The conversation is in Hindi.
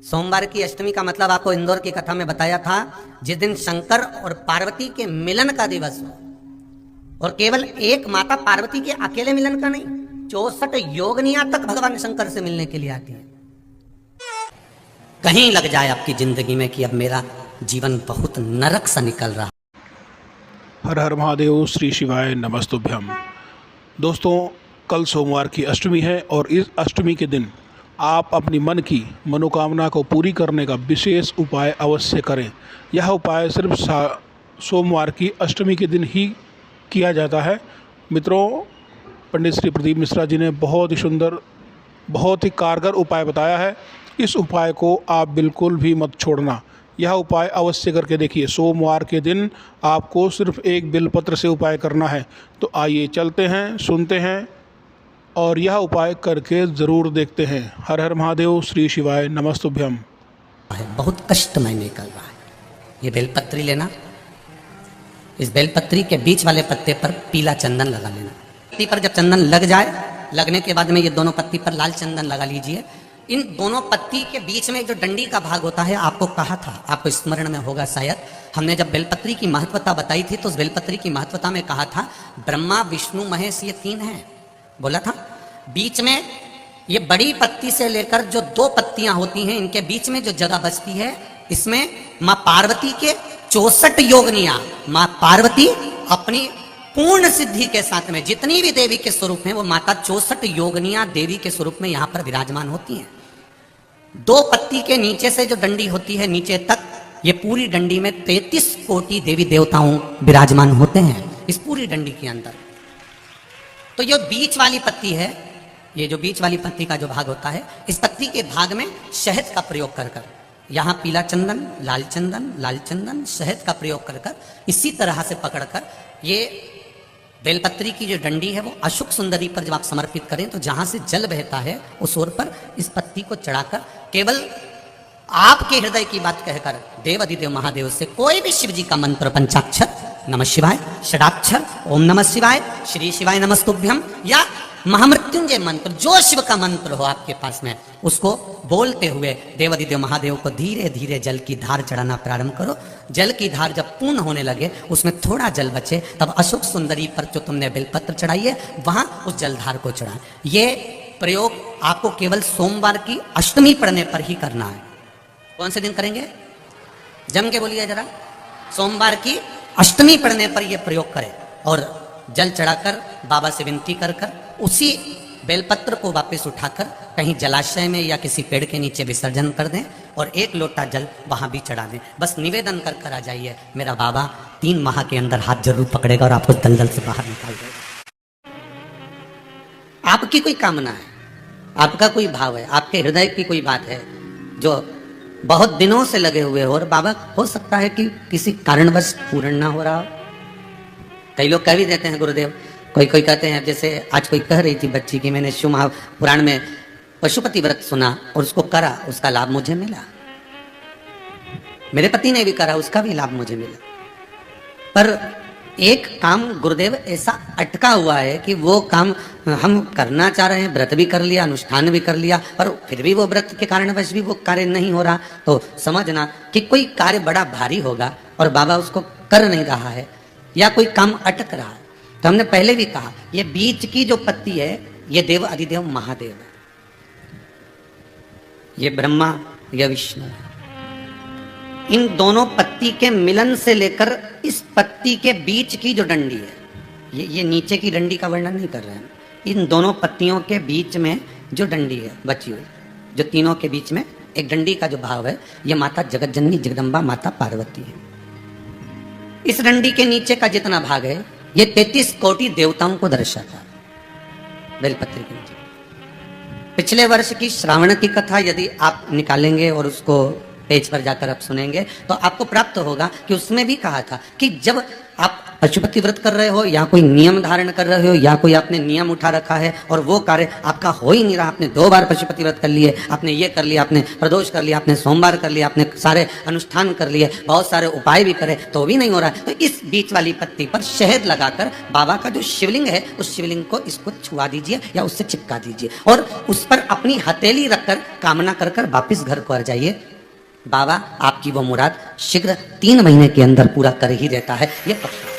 सोमवार की अष्टमी का मतलब आपको इंदौर की कथा में बताया था, जिस दिन शंकर और पार्वती के मिलन का दिवस हो। और केवल एक माता पार्वती के अकेले मिलन का नहीं, 64 योगनियां तक भगवान शंकर से मिलने के लिए आती है। कहीं लग जाए आपकी जिंदगी में कि अब मेरा जीवन बहुत नरक सा निकल रहा। हर हर महादेव, श्री शिवाय नमस्तुभ्यम। दोस्तों, कल सोमवार की अष्टमी है और इस अष्टमी के दिन आप अपनी मन की मनोकामना को पूरी करने का विशेष उपाय अवश्य करें। यह उपाय सिर्फ सोमवार की अष्टमी के दिन ही किया जाता है। मित्रों, पंडित श्री प्रदीप मिश्रा जी ने बहुत ही सुंदर, बहुत ही कारगर उपाय बताया है। इस उपाय को आप बिल्कुल भी मत छोड़ना। यह उपाय अवश्य करके देखिए। सोमवार के दिन आपको सिर्फ एक बिलपत्र से उपाय करना है। तो आइए चलते हैं, सुनते हैं और यह उपाय करके ज़रूर देखते हैं। हर हर महादेव, श्री शिवाय नमस्तुभ्यम। बहुत कष्ट में निकल रहा है। ये बेलपत्री लेना, इस बेलपत्री के बीच वाले पत्ते पर पीला चंदन लगा लेना। पत्ती पर जब चंदन लग जाए, लगने के बाद में ये दोनों पत्ती पर लाल चंदन लगा लीजिए। इन दोनों पत्ती के बीच में जो डंडी का भाग होता है, आपको कहा था, आपको स्मरण में होगा शायद, हमने जब बेलपत्री की महत्वता बताई थी तो उस बेलपत्री की महत्वता में कहा था ब्रह्मा विष्णु महेश ये तीन हैं, बोला था। बीच में ये बड़ी पत्ती से लेकर जो दो पत्तियां होती हैं, इनके बीच में जो जगह बचती है, इसमें मां पार्वती के 64 योगनियां, मां पार्वती अपनी पूर्ण सिद्धि के साथ में जितनी भी देवी के स्वरूप हैं, वो माता 64 योगनियां देवी के स्वरूप में यहां पर विराजमान होती हैं। दो पत्ती के नीचे से जो डंडी होती है नीचे तक, ये पूरी डंडी में 33 कोटि देवी देवताओं विराजमान होते हैं इस पूरी डंडी के अंदर। तो ये बीच वाली पत्ती है, ये जो बीच वाली पत्ती का जो भाग होता है, इस पत्ती के भाग में शहद का प्रयोग कर कर, यहाँ पीला चंदन, लाल चंदन, शहद का प्रयोग कर कर, इसी तरह से पकड़कर ये बेलपत्री की जो डंडी है वो अशुक सुंदरी पर जब आप समर्पित करें तो जहां से जल बहता है उस ओर पर इस पत्ती को चढ़ाकर केवल आपके हृदय की बात कहकर देव अधिदेव महादेव से कोई भी शिव जी का मंत्र, पंचाक्षर नमः शिवाय, षडाक्षर ओम नमः शिवाय, श्री शिवाय नमस्तुभ्यम, या महामृत्युंजय मंत्र, जो शिव का मंत्र हो आपके पास में, उसको बोलते हुए देवाधिदेव महादेव को धीरे धीरे जल की धार चढ़ाना प्रारंभ करो। जल की धार जब पूर्ण होने लगे, उसमें थोड़ा जल बचे, तब अशोक सुंदरी पर जो तुमने बेलपत्र चढ़ाई है वहां उस जलधार को चढ़ाएं। ये प्रयोग आपको केवल सोमवार की अष्टमी पढ़ने पर ही करना है। कौन से दिन करेंगे? जम के बोलिए जरा। सोमवार की अष्टमी पढ़ने पर यह प्रयोग करें और जल चढ़ाकर बाबा से विनती कर कर उसी बेलपत्र को वापस उठाकर कहीं जलाशय में या किसी पेड़ के नीचे विसर्जन कर दें और एक लोटा जल वहां भी चढ़ा दें। बस निवेदन कर कर आ जाइए, मेरा बाबा 3 माह के अंदर हाथ जरूर पकड़ेगा और आपको दलदल से बाहर निकाल देगा। आपकी कोई कामना है, आपका कोई भाव है, आपके हृदय की कोई बात है जो बहुत दिनों से लगे हुए हो, और बाबा हो सकता है कि किसी कारणवश पूर्ण ना हो रहा हो। कई लोग कह भी देते हैं गुरुदेव, कोई कहते हैं, जैसे आज कोई कह रही थी बच्ची की, मैंने शिव महापुराण में पशुपति व्रत सुना और उसको करा, उसका लाभ मुझे मिला। मेरे पति ने भी करा, उसका भी लाभ मुझे मिला। पर एक काम गुरुदेव ऐसा अटका हुआ है कि वो काम हम करना चाह रहे हैं, व्रत भी कर लिया, अनुष्ठान भी कर लिया, पर फिर भी वो व्रत के कारणवश भी वो कार्य नहीं हो रहा। तो समझना कि कोई कार्य बड़ा भारी होगा और बाबा उसको कर नहीं रहा है, या कोई काम अटक रहा है। तो हमने पहले भी कहा, ये बीच की जो पत्ती है, ये देव अधिदेव महादेव है, ये ब्रह्मा, ये विष्णु है। इन दोनों पत्ती के मिलन से लेकर इस पत्ती के बीच की जो डंडी है, ये नीचे की डंडी का वर्णन नहीं कर रहे हैं, इन दोनों पत्तियों के बीच में जो डंडी है बची हुई, जो तीनों के बीच में एक डंडी का जो भाव है, ये माता जगत जननी जगदम्बा माता पार्वती है। इस डंडी के नीचे का जितना भाग है, ये 33 कोटि देवताओं को दर्शाता है। बेलपत्री के नीचे पिछले वर्ष की श्रावण की कथा यदि आप निकालेंगे और उसको पेज पर जाकर आप सुनेंगे तो आपको प्राप्त होगा कि उसमें भी कहा था कि जब आप पशुपति व्रत कर रहे हो या कोई नियम धारण कर रहे हो या कोई आपने नियम उठा रखा है और वो कार्य आपका हो ही नहीं रहा, आपने 2 बार पशुपति व्रत कर लिए, आपने ये कर लिया, आपने प्रदोष कर लिया, आपने सोमवार कर लिया, आपने सारे अनुष्ठान कर लिए, बहुत सारे उपाय भी करे तो भी नहीं हो रहा है, तो इस बीच वाली पत्ती पर शहद लगाकर बाबा का जो शिवलिंग है उस शिवलिंग को इसको छुआ दीजिए या उससे चिपका दीजिए और उस पर अपनी हथेली रखकर कामना कर कर वापिस घर को आ जाइए। बाबा आपकी वो मुराद शीघ्र 3 महीने के अंदर पूरा कर ही देता है, ये पक्का।